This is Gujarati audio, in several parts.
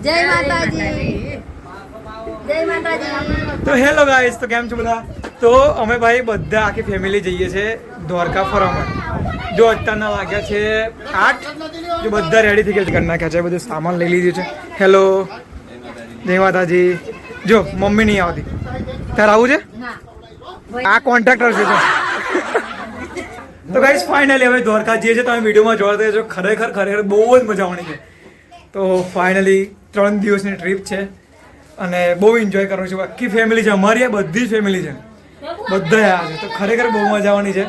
જય માતાજી. જય માતાજી. તો હેલો ગાઈસ, તો કેમ છો બધા? તો અમે ભાઈ બધા આખી ફેમિલી જઈએ છે દ્વારકા ફરવા માટે. જો અત્યારના વાગ્યા છે 8. જો બધા રેડી થઈ ગયા છે, કરી નાખ્યા છે, બધું સામાન લઈ લીધું છે. હેલો, જય માતાજી. જો મમ્મી નહીં આવતી, તારે આવું છે? આ કોન્ટ્રાક્ટર છે. તો ગાઈસ ફાઇનલી હવે દ્વારકા જઈએ છે. તમે વિડીયોમાં જોવા દેજો, ખરેખર બહુ જ મજા આવવાની છે. તો ફાઇનલી 3 દિવસની ટ્રીપ છે અને બહુ એન્જોય કરવાનું છે. આખી ફેમિલી છે અમારી, આ બધી જ ફેમિલી છે, બધા આવ્યા છે. તો ખરેખર બહુ મજા આવવાની છે.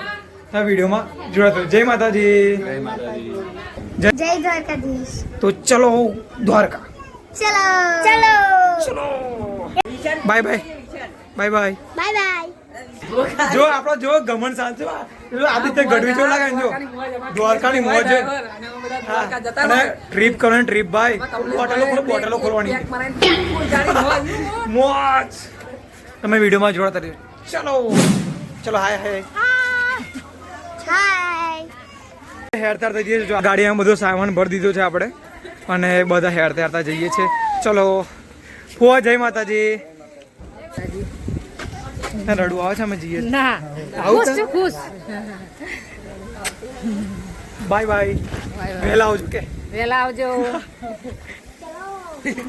આ વિડીયોમાં જોડાતો. જય માતાજી. જય દ્વારકાધીશ. તો ચલો દ્વારકા. ચલો ચલો ચલો. Bye bye. Bye bye. Bye bye. જો આપણો જો ગમન સાંચો આદિત્ય ગઢવી જો લાગે જો દ્વારકાની મોજ છે. અને ટ્રીપ કરવાની ટ્રીપ ભાઈ, બોટલો ખોલવાની મોજ. તમે વિડીયોમાં જોડાતા રહેજો. ચલો ચલો. હાય હાય. હેરતાર થઈ જઈએ. જો ગાડીમાં બધો સામાન ભરી દીધો છે આપણે અને બધા હેરતા જઈએ છીએ. ચલો ફુવા. જય માતાજી. રડવું આવે છે? અમે જઈએ ના. ખુશ. Bye bye. વહેલા આવજો. કે વેલા આવજો.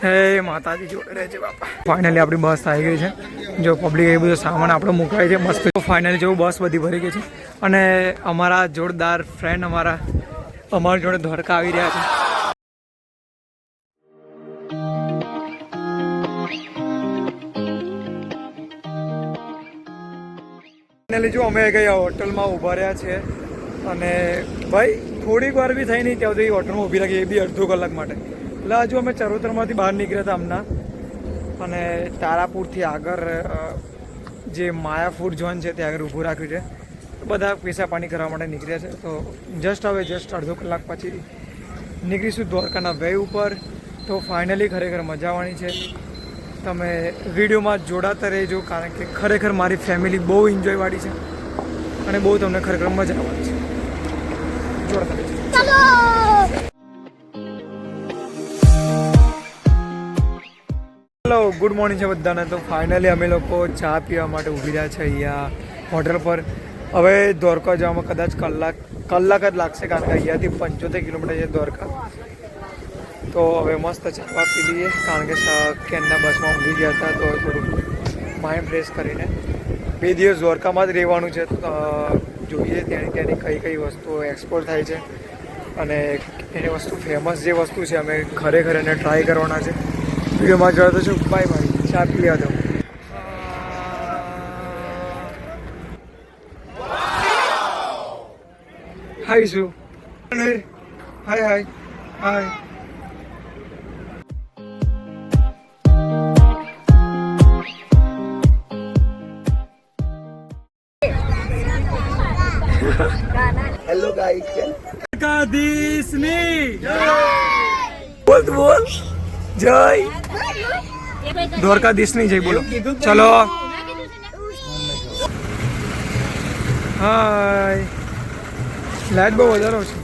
હે માતાજી જોડે રહેજે બાપા. ફાઇનલી આપણી બસ આવી ગઈ છે. જો પબ્લિક એ બધો સામાન આપણો મુકાય છે મસ્ત. ફાઇનલી જો બસ બધી ભરી ગઈ છે અને અમારા જોરદાર ફ્રેન્ડ અમારા જોડે દ્વારકા આવી રહ્યા છે. જો અમે ગયા હોટલમાં ઊભા રહ્યા છે અને ભાઈ થોડીક વાર બી થઈ નહીં ત્યાં સુધી હોટલમાં ઊભી રાખી, એ બી અડધો કલાક માટે. એટલે હજુ અમે ચરોતરમાંથી બહાર નીકળ્યા હતા હમણાં અને તારાપુરથી આગળ જે માયા ફૂડ ઝોન છે ત્યાં આગળ ઊભું રાખ્યું છે. બધા પૈસા પાણી કરવા માટે નીકળ્યા છે. તો જસ્ટ અડધો કલાક પછી નીકળીશું દ્વારકાના વે ઉપર. તો ફાઇનલી ખરેખર મજા આવવાની છે. તમે વિડીયોમાં જોડાતા રહેજો, કારણ કે ખરેખર મારી ફેમિલી બહુ એન્જોયવાળી છે અને બહુ તમને ખરેખર મજા આવવાની છે. જોડાતા રહેજો. હેલો, ગુડ મોર્નિંગ છે બધાને. તો ફાઇનલી અમે લોકો ચા પીવા માટે ઊભી રહ્યા છે અહીંયા હોટલ પર. હવે દ્વારકા જવામાં કદાચ કલાક જ લાગશે, કારણ કે અહીંયાથી 75 કિલોમીટર છે દ્વારકા. તો હવે મસ્ત ચા પી લઈએ, કારણ કે કેનના બસમાં ઊંઘી ગયા હતા. તો થોડું માઇન્ડ ફ્રેશ કરીને 2 દિવસ દ્વારકામાં જ રહેવાનું છે. જોઈએ ત્યાંની કઈ વસ્તુઓ એક્સપોર્ટ થાય છે અને એની વસ્તુ ફેમસ જે વસ્તુ છે અમે ખરેખર એને ટ્રાય કરવાના છે. વિડીયોમાં જોડે તો છું. Bye bye. ચા પી લેવા દો. હાય શું? હાય હાય હાય. Hello guys. દ્વારકાધીશની બોલ જય. દ્વારકાધીશની જય બોલો. ચલો. હાય. લાઈટ બહુ વધારો છે.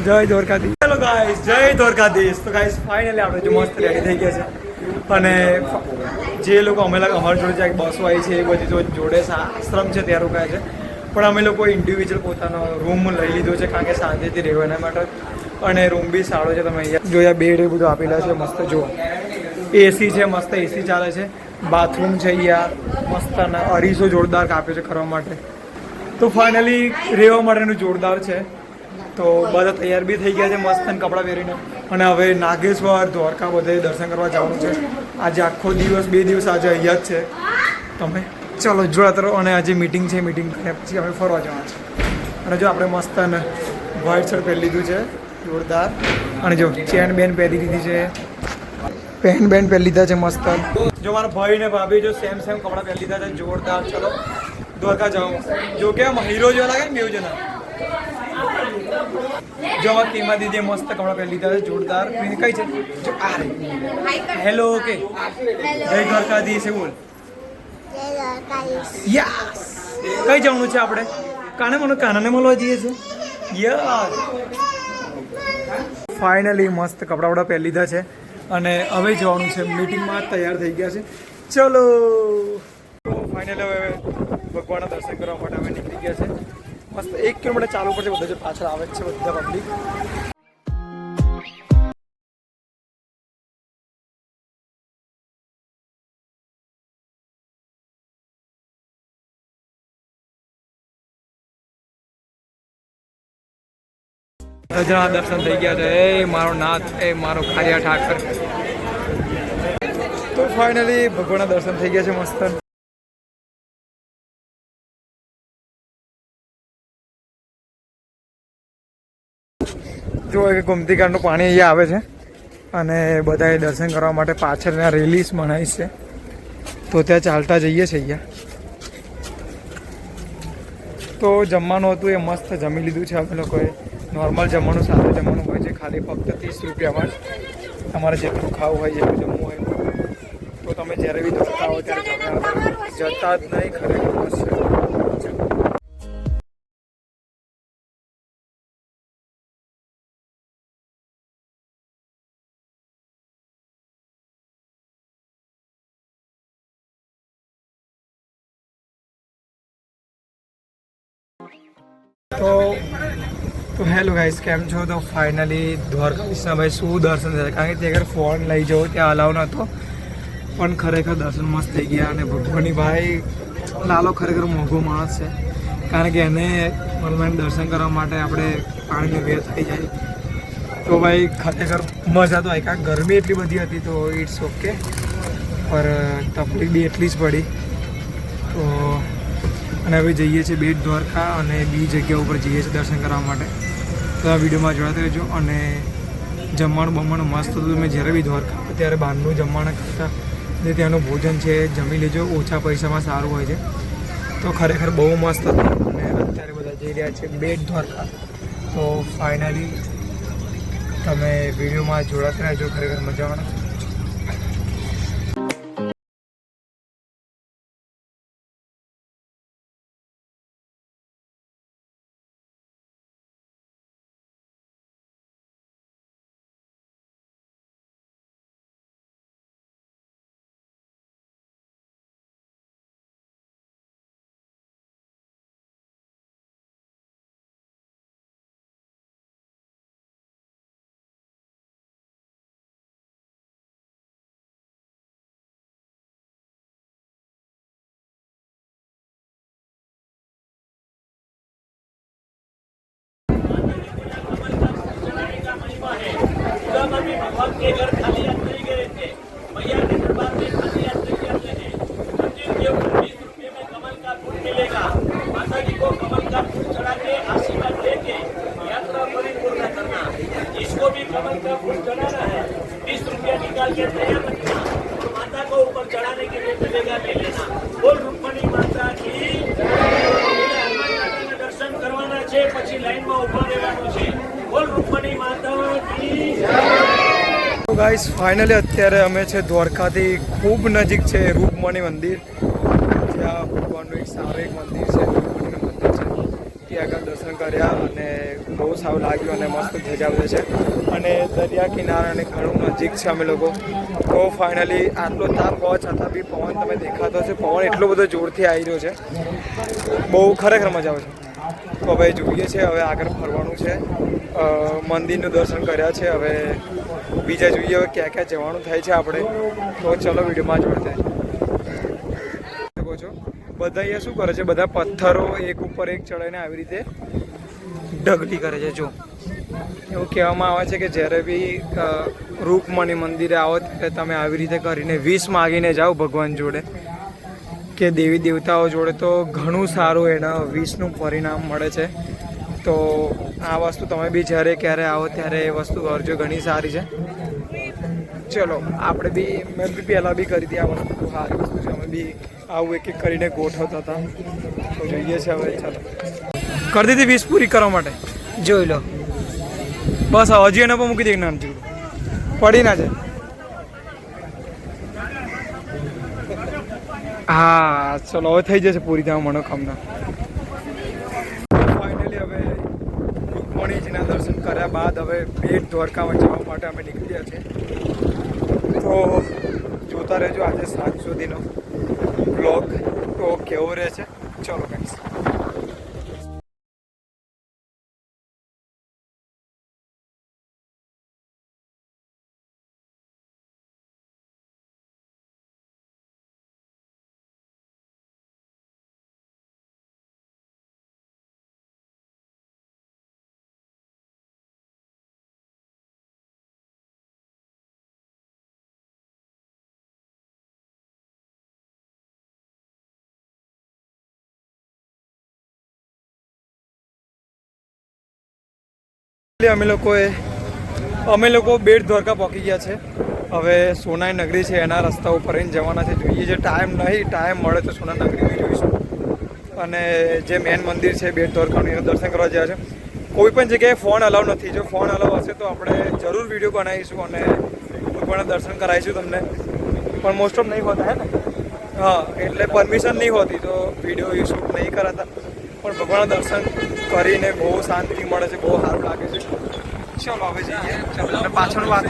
જય દ્વારકાધીશ. હેલો ગાઈસ, જય દ્વારકાધીશ. તો ગાઈસ ફાઇનલી આપણે જો મસ્ત રેડી થઈ ગયા છે અને જે લોકો અમારી જોડે જે બસો આવી છે એ બધી તો જોડે આશ્રમ છે ત્યાં રોકાય છે, પણ અમે લોકો ઇન્ડિવિજ્યુઅલ પોતાનો રૂમ લઈ લીધો છે, કારણ કે શાંતિથી રહેવા એના માટે. અને રૂમ બી સારો છે. તમે અહીંયા જોયા બેડ એ બધું આપેલા છે મસ્ત. જુઓ એસી છે, મસ્ત એસી ચાલે છે. બાથરૂમ છે અહીંયા મસ્ત અને અરીસો જોરદાર કાપ્યો છે કરવા માટે. તો ફાઇનલી રહેવા માટેનું જોરદાર છે. તો બધા તૈયાર બી થઈ ગયા છે મસ્ત કપડાં પહેરીને. અને હવે નાગેશ્વર દ્વારકા બધે દર્શન કરવા જવાનું છે. આજે આખો દિવસ 2 દિવસ આજે અહીંયા જ છે. તમે ચલો જોડાતા રહો. અને આજે મીટિંગ છે, મીટિંગ કર્યા પછી અમે ફરવા જવાના છે. અને જો આપણે મસ્ત વ્હાઇટ શર્ટ પહેરી લીધું છે જોરદાર. અને જો ચેન બેન પહેરી લીધી છે, પેન બેન પહેરી લીધા છે મસ્ત. જો મારા ભાઈ ને ભાભી જો સેમ કપડાં પહેરી લીધા છે જોરદાર. ચલો દ્વારકા જાઉં. જો કે હીરો જેવા લાગે ને બેવ જણા. જો અમારા ટીમા દીદી મસ્ત કપડાં પહેરી લીધા છે જોરદાર. કઈ છે? જો આ રે. હેલો. ઓકે. જય દ્વારકાધીશ બોલ. યસ. કઈ જવાનું છે આપણે? કાનાને મળવા જઈએ છીએ. યસ, ફાઇનલી મસ્ત કપડાં વડા પહેરી લીધા છે અને હવે જવાનું છે મીટિંગમાં. તૈયાર થઈ ગયા છે. ચલો ફાઇનલી હવે ભગવાનના દર્શન કરવા માટે અમે નીકળી ગયા છે. મસ્ત 1 કિલોમીટર ચાલવું પડશે. બધા જે પાછળ આવે છે બધા પબ્લિક. ગજરા દર્શન થઈ ગયા છે. એ મારો નાથ, એ મારો ખારિયા ઠાકર. તો ફાઇનલી ભગવાનના દર્શન થઈ ગયા છે મસ્ત. જો એક ગોમતી ઘાટનું પાણી અહીંયા આવે છે અને બધાએ દર્શન કરવા માટે પાછળના રેલીસ બનાવી છે, તો ત્યાં ચાલતા જઈએ છીએ અહીંયા. તો જમવાનું હતું એ મસ્ત જમી લીધું છે અમે લોકોએ. નોર્મલ જમવાનું, સાદું જમવાનું હોય છે, ખાલી ફક્ત 30 રૂપિયામાં જ. તમારે જેટલું ખાવું હોય, જેટલું જમવું હોય તો તમે જ્યારે બી દોડતા હો ત્યારે જતા જ નહીં. ખરેખર મસ્ત છે. તો હેલો ગાઈસ, કેમ છો? તો ફાઇનલી દ્વારકાધીશના ભાઈ શું દર્શન થયા, કારણ કે તે અગર ફોન લઈ જવો ત્યાં અલાવ નહોતો, પણ ખરેખર દર્શન મસ્ત થઈ ગયા. અને ભગવાનની ભાઈ લાલો ખરેખર મોંઘો માણસ છે, કારણ કે એને ઓનલાઈન દર્શન કરવા માટે આપણે પાણીનો વેર થઈ જાય. તો ભાઈ ખરેખર મજા તો આવી, કારણ ગરમી એટલી બધી હતી તો ઇટ્સ ઓકે, પર તકલીફ બી એટલી જ પડી. તો અને હવે જઈએ છીએ બેટ દ્વારકા અને બીજી જગ્યા ઉપર જઈએ છીએ દર્શન કરવા માટે. તો આ વિડીયોમાં જોડાતા રહેજો. અને જમવાનું બમવાનું મસ્ત હતું. તમે જ્યારે બી દ્વારકા આવો ત્યારે બહારનું જમવાનું કરતાં જે ત્યાંનું ભોજન છે જમી લેજો, ઓછા પૈસામાં સારું હોય છે. તો ખરેખર બહુ મસ્ત હતું. અને અત્યારે બધા જઈ રહ્યા છે બેટ દ્વારકા. તો ફાઇનલી તમે વિડીયોમાં જોડાતા રહેજો, ખરેખર મજા આવવાના. भगवान के घर खाली हाथ नहीं गए थे, मैया के दरबार में खाली हाथ नहीं जाते हैं. मंदिर के ऊपर 20 रुपये में कमल का फूल मिलेगा. माता जी को कमल का फूल चढ़ा के आशीर्वाद लेके यात्रा परिपूर्ण करना. जिसको भी कमल का फूल चढ़ाना है 20 रुपया निकाल के तैयार रखना और माता को ऊपर चढ़ाने के लिए मिलेगा ले लेना. बोल रुक्मणी माता की दर्शन करवाना છે, પછી લાઈનમાં ઉભા રહેવાનું છે. બોલ રૂકમણી માતા કી જય. તો ગાઈસ ફાઇનલી અત્યારે અમે છે દ્વારકાથી ખૂબ નજીક છે રૂકમણી મંદિર, જ્યાં ભગવાનનું એક સારું એક મંદિર છે, રૂકમણીનું મંદિર છે. ત્યાં આગળ દર્શન કર્યા અને બહુ સારું લાગ્યું અને મસ્ત ધજાવે છે. અને દરિયા કિનારાને ઘણું નજીક છે અમે લોકો. તો ફાઇનલી આટલો તાપ હોવા છતાં બી પવન તમે દેખાતો હશે, પવન એટલો બધો જોરથી આવી રહ્યો છે, બહુ ખરેખર મજા આવે છે. તો હવે જોઈએ છે, હવે આગળ ફરવાનું છે. મંદિરનું દર્શન કર્યા છે, હવે બીજા જોઈએ હવે ક્યાં ક્યાં જવાનું થાય છે આપણે. તો ચલો વિડીયોમાં જોડતા શકો છો. બધા અહીંયા શું કરે છે, બધા પથ્થરો એક ઉપર એક ચડાવીને આવી રીતે ઢગલી કરે છે. જો એવું કહેવામાં આવે છે કે જ્યારે બી રૂકમણી મંદિરે આવો ત્યારે તમે આવી રીતે કરીને વિશ માગીને જાઓ ભગવાન જોડે કે દેવી દેવતાઓ જોડે, તો ઘણું સારું એના વિશનું પરિણામ મળે છે. તો આ વસ્તુ તમે બી જ્યારે ક્યારે આવો ત્યારે એ વસ્તુ કરજો, ઘણી સારી છે. ચલો આપણે બી, મેં બી પહેલાં બી કરી હતી આ વસ્તુ, સારી વસ્તુ છે. અમે બી આવું એક એક કરીને ગોઠવતા હતા. તો જોઈએ છે હવે. ચાલો કરી દીધી વિશ પૂરી કરવા માટે, જોઈ લો. બસ હજી એના પર મૂકી દે, નામ જેવું પડી ના જાય. હા ચલો હવે થઈ જશે પૂરી તમારી મનોકામના. ફાઇનલી હવે રૂકમણીજીના દર્શન કર્યા બાદ હવે બેટ દ્વારકામાં જવા માટે અમે નીકળ્યા છીએ. તો જોતા રહેજો આજે સાંજ સુધીનો બ્લોગ તો કેવો રહે છે. ચલો ગાઈસ. અમે લોકો બેટ દ્વારકા પહોંચી ગયા છે. હવે સોનાઈ નગરી છે એના રસ્તા ઉપર રહીને જવાના છે. જોઈએ જે ટાઈમ મળે તો સોના નગરી બી જોઈશું. અને જે મેન મંદિર છે બેટ દ્વારકાનું એનું દર્શન કરવા ગયા છે. કોઈ પણ જગ્યાએ ફોન અલાઉ નથી. જો ફોન અલાઉ હશે તો આપણે જરૂર વિડીયો બનાવીશું અને ભગવાનના દર્શન કરાવીશું તમને. પણ મોસ્ટ ઓફ નહીં હોતા હે ને. હા, એટલે પરમિશન નહીં હોતી તો વિડીયો શૂટ નહીં કરાતા. પણ ભગવાનના દર્શન કરીને બહુ શાંતિ મળે છે, બહુ સારું લાગે છે. ચલો હવે જઈએ. ચલો અને પાછળ વાત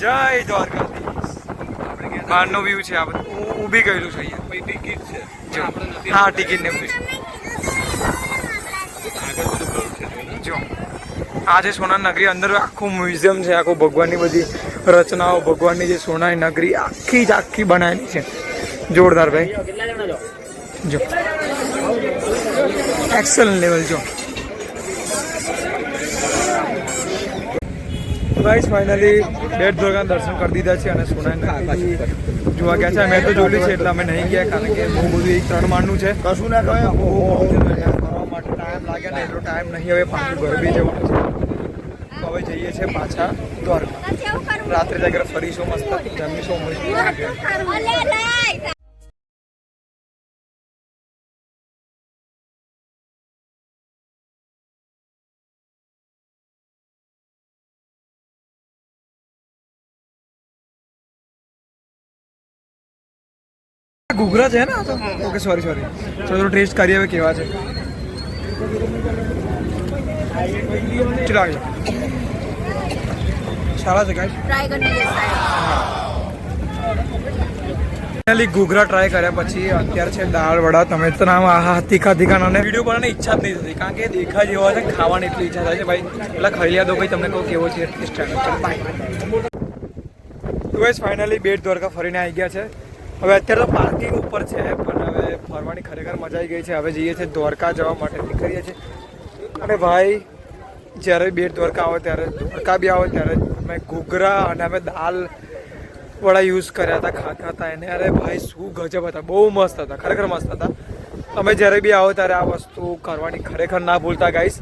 જય દ્વારકાધીશ. બહારનો વ્યૂ છે આ બધું. ઊભી ગયેલું છે અહીંયા. ટિકિટ છે. હા, ટિકિટ ને બધું. જો આ છે સોના નગરી. અંદર આખું મ્યુઝિયમ છે, આખું ભગવાનની બધી રચનાઓ, ભગવાનની જે સોનાની નગરી આખી જ આખી બનાવેલી છે. જોરદાર ભાઈ. જો એક્સેલન્ટ લેવલ. જો ગાઈસ ફાઇનલી બેટ દ્વારકા દર્શન કરી દીધા છે અને સોનાની જોવા ગયા છે. મેં તો જોયું છે એટલે અમે નહીં ગયા, કારણ કે બહુ બધું 3 માળનું છે. કશું ના કહેવાય. ફરવા માટે ટાઈમ લાગે ને એટલો ટાઈમ નહીં. હવે પાછું ઘર બી જવાનું છે. તો હવે જઈએ છીએ પાછા દ્વારકા. રાત્રે ત્યાં ફરીશું, મસ્ત જમીશું, મળીશું. ઘૂઘરા છે ને? Okay, sorry. ચલો ટેસ્ટ કરીએ હવે કેવા છે. સારા છે ગાઈસ. ફાઇનલી ઘૂઘરા ટ્રાય કર્યા પછી અત્યારે છે દાળ વડા. તમે તો નામ આહા તીખા અને વિડીયો બનાવવાની ઈચ્છા જ નહીં થતી, કારણ કે દેખા જેવા છે. ખાવાની એટલી ઈચ્છા થાય છે ભાઈ. એટલે ખાઈ લ્યા દો ભાઈ. તમને કહું કેવો છે તો ગાઈસ ફાઇનલી બેટ દ્વારકા ફરીને આવી ગયા છે. હવે અત્યારે તો પાર્કિંગ ઉપર છે, પણ હવે ફરવાની ખરેખર મજા આવી ગઈ છે. હવે જઈએ છીએ દ્વારકા જવા માટે નીકળીએ છીએ. અને ભાઈ જ્યારે બેટ દ્વારકા આવે ત્યારે, દ્વારકા બી આવે ત્યારે અમે ઘૂઘરા અને અમે દાલ વડા યુઝ કર્યા હતા, ખાતા હતા એને. અરે ભાઈ શું ગજબ હતા, બહુ મસ્ત હતા, ખરેખર મસ્ત હતા. તમે જ્યારે બી આવો ત્યારે આ વસ્તુ કરવાની ખરેખર ના ભૂલતા ગાઈસ.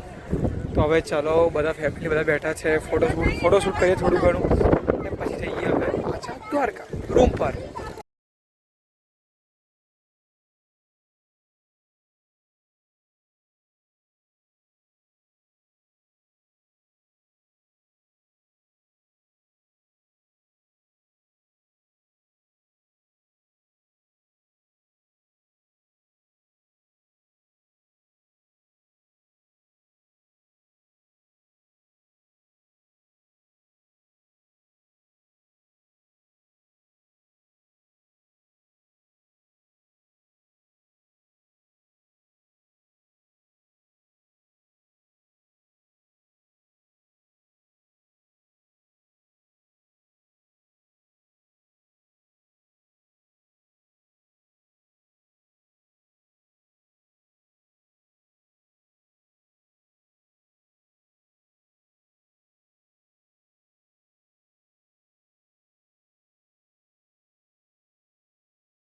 તો હવે ચલો બધા ફેમિલી બધા બેઠા છે, ફોટોશૂટ કરીએ થોડું ઘણું અને પછી જઈએ હવે પાછા દ્વારકા રૂમ પર.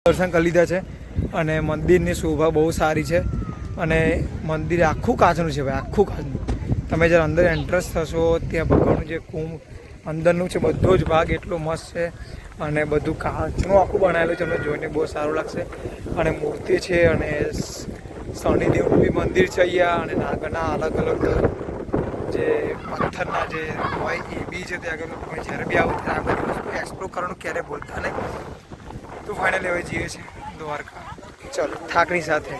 દર્શન કરી લીધા છે અને મંદિરની શોભા બહુ સારી છે. અને મંદિર આખું કાચનું છે ભાઈ, આખું કાચનું. તમે જ્યારે અંદર એન્ટ્રન્સ થશો ત્યાં ભગવાનનું જે કુંભ અંદરનું છે બધો જ ભાગ એટલો મસ્ત છે. અને બધું કાચનું આખું બનાવેલું છે. તમને જોઈને બહુ સારું લાગશે. અને મૂર્તિ છે અને શનિદેવનું બી મંદિર છે અહીંયા. અને નાગના અલગ અલગ જે પથ્થરના જે હોય એ બી છે ત્યાં આગળ. તમે જ્યારે બી આવો ત્યારે આ બધી વસ્તુ એક્સપ્લોર કરવાનું ક્યારે બોલતા નહીં. તો ફાઇનલી હવે જઈએ છીએ દ્વારકા. ચલો થાકની સાથે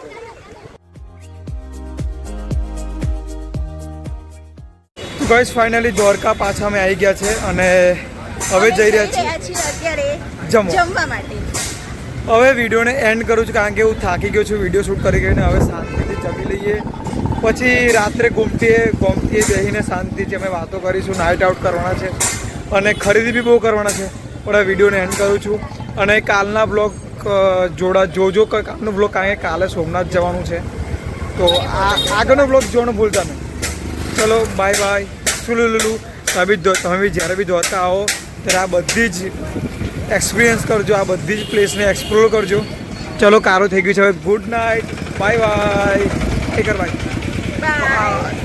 ગાઈસ ફાઇનલી દ્વારકા પાછા અમે આવી ગયા છે અને હવે જઈ રહ્યા છીએ અત્યારે જમવા માટે. હવે વિડીયોને એન્ડ કરું છું કારણ કે હું થાકી ગયો છું વિડીયો શૂટ કરી ગઈને હવે શાંતિથી જમી લઈએ પછી રાત્રે ગોમતીએ બેસીને શાંતિથી અમે વાતો કરીશું નાઇટ આઉટ કરવાના છે અને ખરીદી બી બહુ કરવાના છે પણ હવે વિડીયોને એન્ડ કરું છું અને કાલના બ્લોગ જોજો કાલનો બ્લોગ કારણ કે કાલે સોમનાથ જવાનું છે તો આગળનો બ્લોગ જોવાનું ભૂલતા નહીં. ચલો બાય બાય સુલુલુલુ. તમે બી જ્યારે બી દ્વારકા આવો ત્યારે આ બધી જ એક્સપિરિયન્સ કરજો આ બધી જ પ્લેસને એક્સપ્લોર કરજો. ચલો કારો થઈ ગયું છે હવે good night bye bye take care by.